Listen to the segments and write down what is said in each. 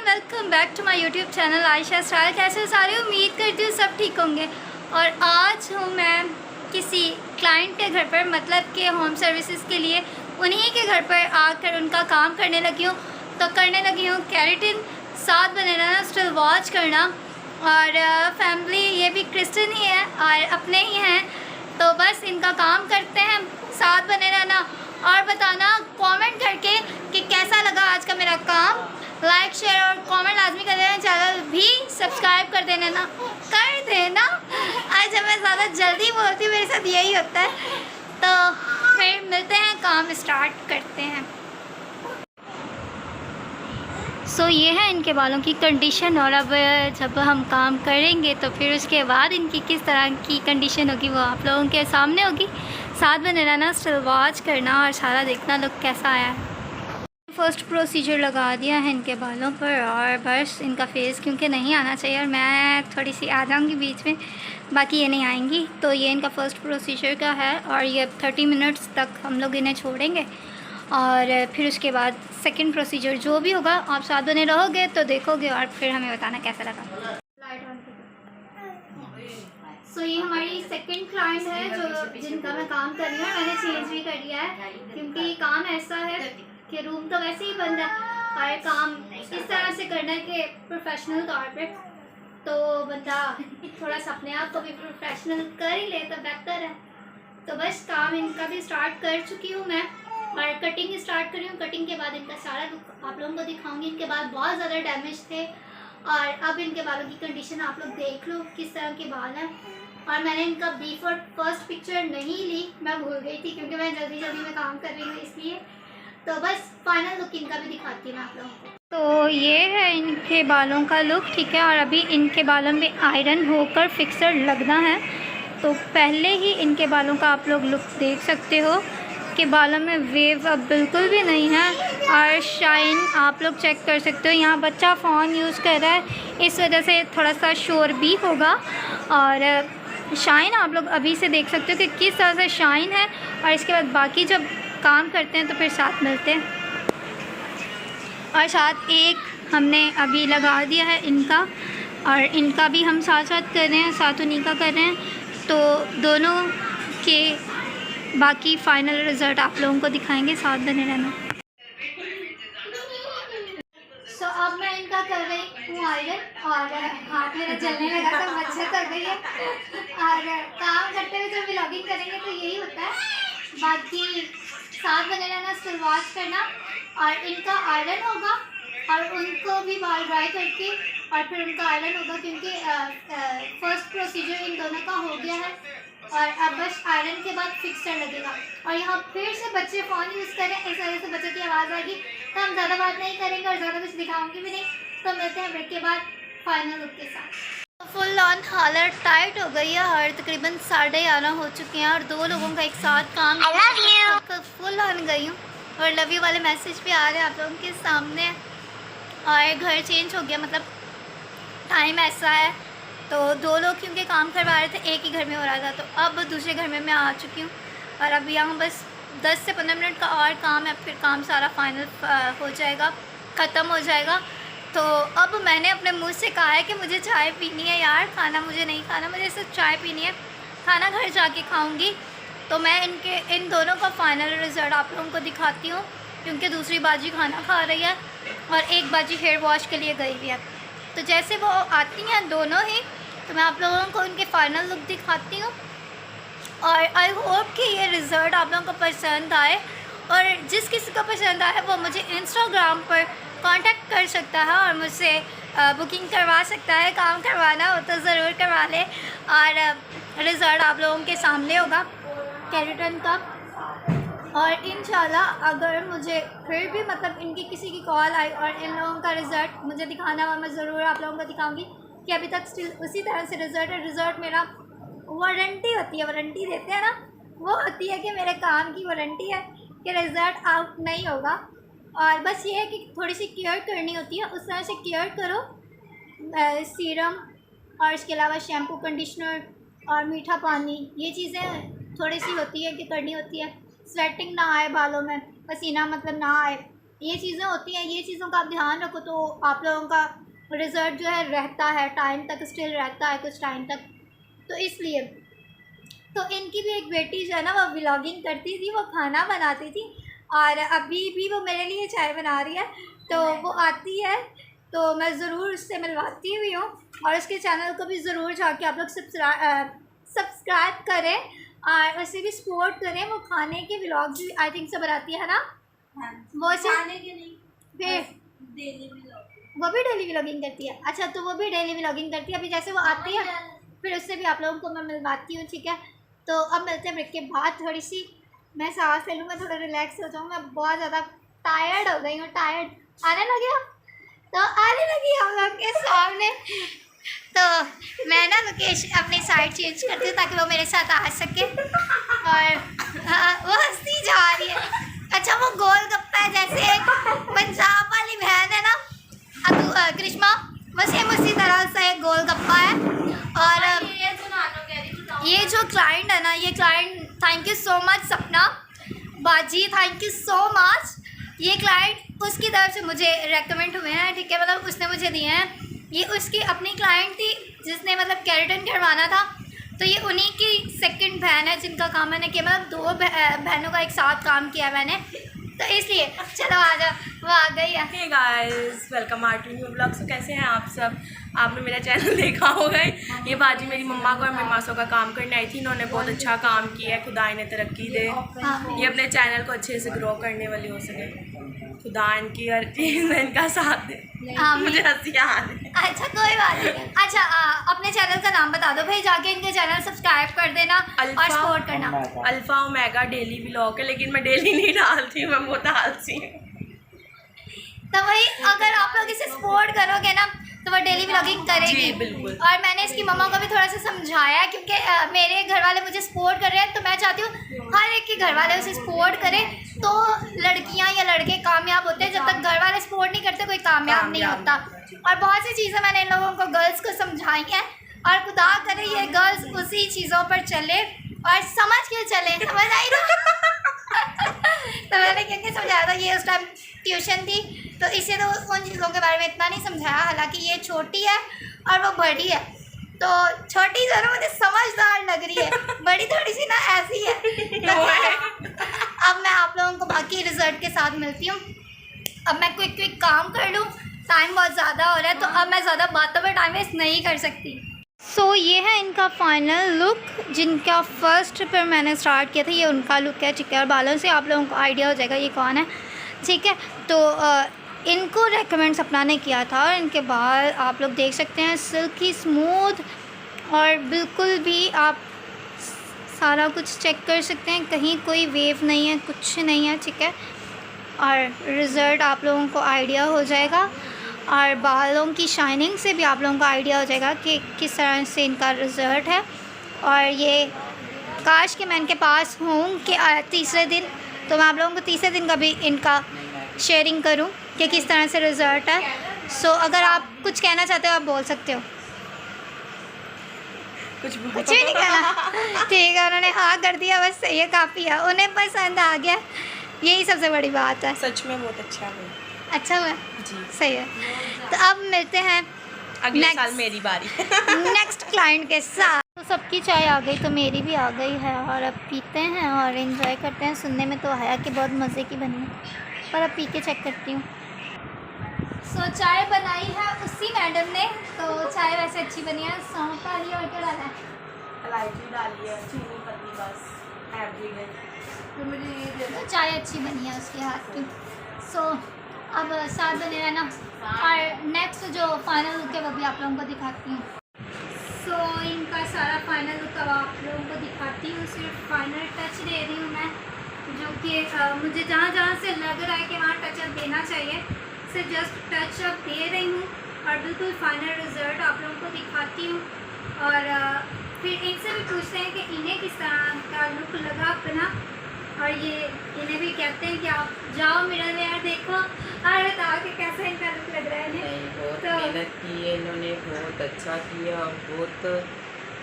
Welcome back to my YouTube channel Ayesha style. कैसे सारे उम्मीद करती हूँ सब ठीक होंगे। और आज हूँ मैं किसी क्लाइंट के घर पर, मतलब कि होम सर्विसेज के लिए उन्हीं के घर पर आकर उनका काम करने लगी हूँ। तो करने लगी हूँ केराटिन, साथ बने रहना, स्टिल वॉच करना। और फैमिली ये भी क्रिश्चियन ही है और अपने ही हैं, तो बस इनका काम करते हैं, साथ बने रहना और बताना कमेंट करके कि कैसा लगा आज का मेरा काम। लाइक शेयर और कमेंट लाजमी कर देना, चैनल भी सब्सक्राइब कर देना आज मैं ज़्यादा जल्दी बोलती हूँ, मेरे साथ यही होता है। तो फिर मिलते हैं, काम स्टार्ट करते हैं। सो ये है इनके बालों की कंडीशन। और अब जब हम काम करेंगे तो फिर उसके बाद इनकी किस तरह की कंडीशन होगी वो आप लोगों के सामने होगी। साथ में रहना, स्टिल वॉच करना और सारा देखना लुक कैसा आया है। फर्स्ट प्रोसीजर लगा दिया है इनके बालों पर और बस इनका फेस क्योंकि नहीं आना चाहिए और मैं थोड़ी सी आ जाऊँगी बीच में, बाकी ये नहीं आएंगी। तो ये इनका फ़र्स्ट प्रोसीजर का है और ये 30 मिनट्स तक हम लोग इन्हें छोड़ेंगे और फिर उसके बाद सेकंड प्रोसीजर जो भी होगा आप साथ बने रहोगे तो देखोगे और फिर हमें बताना कैसा लगा। Light on. सो ये हमारी सेकंड क्लाइंट है जो जिनका मैं काम कर रही हूँ। मैंने चेंज भी कर लिया है क्योंकि काम ऐसा है कि रूम तो वैसे ही बंद है और काम इस तरह से करना है कि प्रोफेशनल तौर पे, तो बंदा थोड़ा सा अपने आप को भी प्रोफेशनल कर ही ले तो बेहतर है। तो बस काम इनका भी स्टार्ट कर चुकी हूँ मैं और कटिंग स्टार्ट करी हूँ। कटिंग के बाद इनका सारा लुक आप लोगों को दिखाऊंगी। इनके बाल बहुत ज़्यादा डैमेज थे और अब इनके बालों की कंडीशन आप लोग देख लो किस तरह के बाल हैं। और मैंने इनका बिफोर फर्स्ट पिक्चर नहीं ली, मैं भूल गई थी क्योंकि मैं जल्दी जल्दी में काम कर रही हूँ इसलिए। तो बस फाइनल लुक इनका भी दिखाती हूँ आप लोगों को। तो ये है इनके बालों का लुक, ठीक है। और अभी इनके बालों में आयरन होकर फिक्सर लगना है। तो पहले ही इनके बालों का आप लोग लुक देख सकते हो कि बालों में वेव अब बिल्कुल भी नहीं है और शाइन आप लोग चेक कर सकते हो। यहाँ बच्चा फ़ोन यूज़ कर रहा है, इस वजह से थोड़ा सा शोर भी होगा। और शाइन आप लोग अभी से देख सकते हो कि किस तरह से शाइन है। और इसके बाद बाकी जब काम करते हैं तो फिर साथ मिलते हैं। और साथ एक हमने अभी लगा दिया है इनका और इनका भी हम साथ साथ कर रहे हैं, साथ उन्हीं का कर रहे हैं। तो दोनों के बाकी फ़ाइनल रिज़ल्ट आप लोगों को दिखाएंगे, साथ बने रहना। सो अब मैं इनका कर रही हूँ आयरन और हाथ मेरा जलने लगा था, मच्छर कर गई है। और काम करते हुए जब व्लॉगिंग करेंगे तो यही होता है। बाकी साथ बने रहना, स्टिल वॉच करना। और इनका आयरन होगा और उनको भी बाल ड्राई करके और फिर उनका आयरन होगा क्योंकि फर्स्ट प्रोसीजर इन दोनों का हो गया है। और अब बस आयरन के बाद फिक्सर लगेगा। और यहाँ फिर से बच्चे फ़ोन यूज़ करें, इस वजह से बच्चों की आवाज़ आएगी, तो हम ज़्यादा बात नहीं करेंगे और ज़्यादा कुछ दिखाऊंगी भी नहीं। तो मिलते हैं ब्रेक के बाद फाइनल लुक के साथ। फुल ऑन हालत टाइट हो गई है और तकरीबन 11:30 हो चुके हैं और दो लोगों का एक साथ काम फुल ऑन गई हूँ और लव यू वाले मैसेज भी आ रहे हैं आप लोगों के सामने। और घर चेंज हो गया, मतलब टाइम ऐसा है तो दो लोग क्योंकि काम करवा रहे थे एक ही घर में हो रहा था, तो अब दूसरे घर में मैं आ चुकी हूँ। और अब यहाँ बस 10 से 15 मिनट का और काम है, फिर काम सारा फाइनल हो जाएगा, ख़त्म हो जाएगा। तो अब मैंने अपने मुंह से कहा है कि मुझे चाय पीनी है यार, खाना मुझे नहीं खाना, मुझे सिर्फ चाय पीनी है, खाना घर जाके खाऊंगी। तो मैं इन दोनों का फाइनल रिज़ल्ट आप लोगों को दिखाती हूँ क्योंकि दूसरी बाजी खाना खा रही है और एक बाजी हेयर वॉश के लिए गई हुई है। तो जैसे वो आती हैं दोनों ही, तो मैं आप लोगों को उनके फाइनल लुक दिखाती हूँ। और आई होप कि ये रिज़ल्ट आप लोगों को पसंद आए और जिस किसी को पसंद आए वो मुझे इंस्टाग्राम पर कांटेक्ट कर सकता है और मुझसे बुकिंग करवा सकता है। काम करवाना हो तो ज़रूर करवा लें और रिज़ल्ट आप लोगों के सामने होगा केराटिन का। और इंशाल्लाह अगर मुझे फिर भी मतलब इनकी किसी की कॉल आई और इन लोगों का रिज़ल्ट मुझे दिखाना हुआ, मैं ज़रूर आप लोगों को दिखाऊंगी कि अभी तक स्टिल उसी तरह से रिज़ल्ट है। रिज़ल्ट मेरा वारंटी होती है, वारंटी देते हैं ना, वो होती है कि मेरे काम की वारंटी है कि रिज़ल्ट आउट नहीं होगा। और बस ये है कि थोड़ी सी केयर करनी होती है, उस तरह से केयर करो। सीरम और इसके अलावा शैम्पू, कंडीशनर और मीठा पानी, ये चीज़ें थोड़ी सी होती है कि करनी होती है। स्वेटिंग ना आए बालों में, पसीना मतलब ना आए, ये चीज़ें होती हैं, ये चीज़ों का आप ध्यान रखो तो आप लोगों का रिज़ल्ट जो है रहता है, टाइम तक स्टिल रहता है, कुछ टाइम तक। तो इसलिए तो इनकी भी एक बेटी जो है ना, वो व्लॉगिंग करती थी, वो खाना बनाती थी, और अभी भी वो मेरे लिए चाय बना रही है। तो वो आती है तो मैं ज़रूर उससे मिलवाती हुई हूँ, और उसके चैनल को भी ज़रूर जाके आप लोग सब्सक्राइब करें और उसे भी सपोर्ट करें। वो खाने के व्लॉग्स भी आई थिंक से बनाती है ना। हाँ, वो खाने के नहीं, फिर डेली व्लॉगिंग। वो भी डेली व्लॉगिंग करती है। अच्छा, तो वो भी डेली व्लॉगिंग करती है। अभी जैसे वो आती है फिर उससे भी आप लोगों को मैं मिलवाती हूँ, ठीक है। तो अब मिलते हैं ब्रेक के बाद। थोड़ी सी मैं सांस ले लूँ, मैं थोड़ा रिलैक्स हो जाऊँ। मैं बहुत ज़्यादा टायर्ड हो गई हूँ, टायर्ड आने लगे तो आने लगी हम लोग के सामने। तो मैं ना लोकेशन अपनी साइड चेंज करती हूँ ताकि वो मेरे साथ आ सके। और वो हंसती जा रही है। अच्छा, वो गोलगप्पा है जैसे पंजाब वाली बहन है ना करिश्मा, बस सेम उसी तरह से एक गोलगप्पा है। और ये जो क्लाइंट है ना, ये client, thank you so much सपना बाजी, थैंक यू सो मच। ये क्लाइंट उसकी तरफ से मुझे रेकमेंड हुए हैं, ठीक है, मतलब उसने मुझे दिए हैं। ये उसकी अपनी क्लाइंट थी जिसने मतलब केराटिन करवाना था, तो ये उन्हीं की सेकंड बहन है जिनका काम मैंने किया, मतलब दो बहनों का एक साथ काम किया मैंने, तो इसलिए चलो आ जाओ, वो आ गई है। Hey guys, welcome are to new blog. So कैसे हैं आप सब? आपने मेरा चैनल देखा होगा। ये बाजी मेरी मम्मा को और मेरी मासों का काम करने आई थी। इन्होंने बहुत अच्छा काम किया है, खुदा इन्हें तरक्की दे, ये अपने चैनल को अच्छे से ग्रो करने वाली हो सके। खुदा इनकी हर चीज़ में इनका साथ दे। मुझे हंसी आ रही है। अच्छा, कोई बात नहीं। अच्छा, अपने चैनल का नाम बता दो भाई, जाके इनके चैनल सब्सक्राइब कर देना और सपोर्ट करना। अल्फा ओमेगा डेली व्लॉग है, लेकिन मैं डेली नहीं डालती हूँ, मैं बहुत आलसी हूँ। तो भाई अगर आप लोग इसे सपोर्ट करोगे ना तो वो डेली व्लॉगिंग करेगी। जी बिल्कुल। और मैंने इसकी मम्मा को भी थोड़ा सा समझाया, क्योंकि मेरे घर वाले मुझे सपोर्ट कर रहे हैं, तो मैं चाहती हूँ हर एक के घर वाले उसे सपोर्ट करें, तो लड़कियां या लड़के कामयाब होते हैं। जब तक घर वाले सपोर्ट नहीं करते कोई कामयाब नहीं होता। और बहुत सी चीज़ें मैंने इन लोगों को गर्ल्स को समझाई हैं, और खुदा करे ये गर्ल्स उसी चीज़ों पर चले और समझ के चले, समझ आई ना। तो मैंने क्योंकि समझाया था, ये उस टाइम ट्यूशन थी तो इसे तो उन चीज़ों के बारे में इतना नहीं समझाया। हालांकि ये छोटी है और वो बड़ी है, तो छोटी जो है ना मुझे समझदार लग रही है, बड़ी थोड़ी सी ना ऐसी है। तो अब मैं आप लोगों को बाकी रिजल्ट के साथ मिलती हूँ। अब मैं क्विक काम कर लूँ, टाइम बहुत ज़्यादा हो रहा है, तो अब मैं ज़्यादा बातों पर टाइम वेस्ट नहीं कर सकती। सो ये है इनका फाइनल लुक, जिनका फर्स्ट पर मैंने स्टार्ट किया था, ये उनका लुक है, ठीक है। और बालों से आप लोगों को आइडिया हो जाएगा ये कौन है, ठीक है। तो इनको रेकमेंड सपना ने किया था, और इनके बाल आप लोग देख सकते हैं सिल्की स्मूथ, और बिल्कुल भी आप सारा कुछ चेक कर सकते हैं, कहीं कोई वेव नहीं है, कुछ नहीं है, ठीक है। और रिज़ल्ट आप लोगों को आइडिया हो जाएगा, और बालों की शाइनिंग से भी आप लोगों को आइडिया हो जाएगा कि किस तरह से इनका रिज़ल्ट है। और ये काश कि मैं इनके पास हूँ कि तीसरे दिन, तो मैं आप लोगों को तीसरे दिन का भी इनका शेयरिंग करूँ कि किस तरह से रिज़ल्ट है। सो अगर आप कुछ कहना चाहते हो आप बोल सकते हो। कुछ भी नहीं कहना, ठीक है। उन्होंने हाँ कर दिया, बस सही है, काफ़ी है, उन्हें पसंद आ गया, यही सबसे बड़ी बात है। सच में बहुत अच्छा है। अच्छा हुआ जी, सही है। तो अब मिलते हैं अगले साल मेरी बारी नेक्स्ट क्लाइंट के साथ। तो सबकी चाय आ गई, तो मेरी भी आ गई है, और अब पीते हैं और एंजॉय करते हैं। सुनने में तो आया कि बहुत मज़े की बनी है, पर अब पी के चेक करती हूँ। सो चाय बनाई है उसी मैडम ने, तो चाय वैसे अच्छी बनी है। सौंफ डाली और क्या डाला है? इलायची डाली है, चीनी पत्ती, बस एवरीडे। तो मुझे ये दे दो। चाय अच्छी बनी है उसके हाथ की। सो अब साथ बने रहना, और नेक्स्ट जो फाइनल लुक है वो भी आप लोगों को दिखाती हूँ। सो इनका सारा फाइनल लुक अब आप लोगों को दिखाती हूँ। सिर्फ फाइनल टच दे रही हूँ मैं, जो कि मुझे जहाँ जहाँ से लग रहा है कि वहाँ टच अप देना चाहिए, सिर्फ जस्ट टच अप दे रही हूँ, और बिल्कुल फाइनल रिज़ल्ट आप लोगों को दिखाती हूँ। और फिर इनसे भी पूछते हैं कि इन्हें किस तरह का लुक लगा अपना, और ये इन्हें भी कहते हैं कि आप जाओ मिरर में यार देखो और बताओ कि कैसा इनका लुक लग रहा है। नहीं, बहुत मेहनत की है इन्होंने, बहुत अच्छा किया, और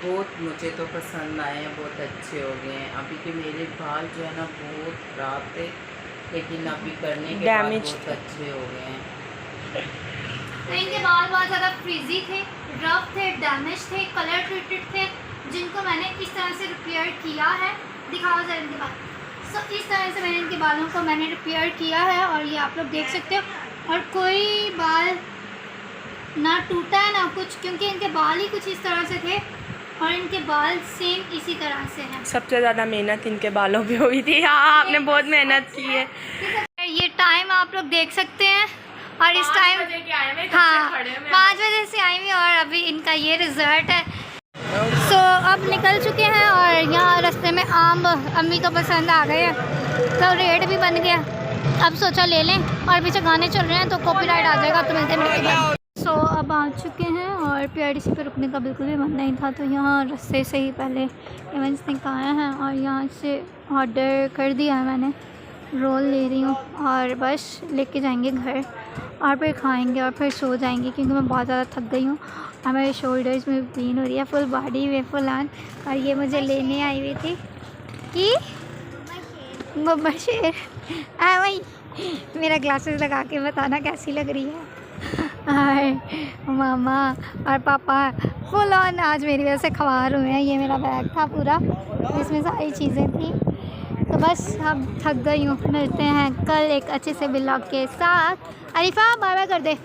बहुत मुझे तो पसंद आए हैं, बहुत अच्छे हो गए हैं। अभी के मेरे बाल जो है ना बहुत ख़राब थे, लेकिन अभी करने के बाद Damaged. बहुत अच्छे हो गए हैं। तो इनके बाल बहुत ज़्यादा फ्रीजी थे, रफ थे, डैमेज थे, कलर ट्रीटेड थे, जिनको मैंने इस तरह से रिपेयर किया है। दिखाओ जरा इनके बाल। सो इस तरह से मैंने इनके बालों को मैंने रिपेयर किया है और ये आप लोग देख सकते हो। और कोई बाल ना टूटा है ना कुछ, क्योंकि इनके बाल ही कुछ इस तरह से थे और इनके बाल सेम इसी तरह से हैं। सबसे ज़्यादा मेहनत इनके बालों पे हुई थी। हाँ, आपने बहुत मेहनत की है। ये टाइम आप लोग देख सकते हैं और इस टाइम हाँ 5 बजे से आई हुई और अभी इनका ये रिज़ल्ट है। सो अब निकल चुके हैं और यहाँ रास्ते में आम अम्मी को पसंद आ गए हैं तो रेट भी बन गया। अब सोचा ले लें और पीछे गाने चल रहे हैं तो कॉपीराइट आ जाएगा, तो मिलते हैं। सो अब आ चुके हैं और PIDC पे रुकने का बिल्कुल भी मन नहीं था, तो यहाँ रास्ते से ही पहले इवेंट्स निकाले हैं और यहाँ से ऑर्डर कर दिया है मैंने। रोल ले रही हूँ और बस लेके जाएंगे घर और फिर खाएंगे और फिर सो जाएंगे, क्योंकि मैं बहुत ज़्यादा थक गई हूँ और मेरे शोल्डर्स में पेन हो रही है, फुल बॉडी में फुल ऑन। और ये मुझे लेने आई हुई थी कि बब्बर शेर वही मेरा ग्लासेस लगा के बताना कैसी लग रही है। और मामा और पापा फुल ऑन आज मेरी वजह से खवार हुए हैं। ये मेरा बैग था पूरा, इसमें सारी चीज़ें थी। तो बस अब थक गई हूँ। मिलते हैं कल एक अच्छे से व्लॉग के साथ। अरीफा बाय बाय कर दे।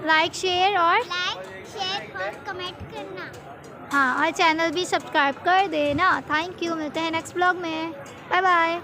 लाइक शेयर और कमेंट करना। हाँ, और चैनल भी सब्सक्राइब कर देना। Thank you. मिलते हैं नेक्स्ट व्लॉग में। Bye bye.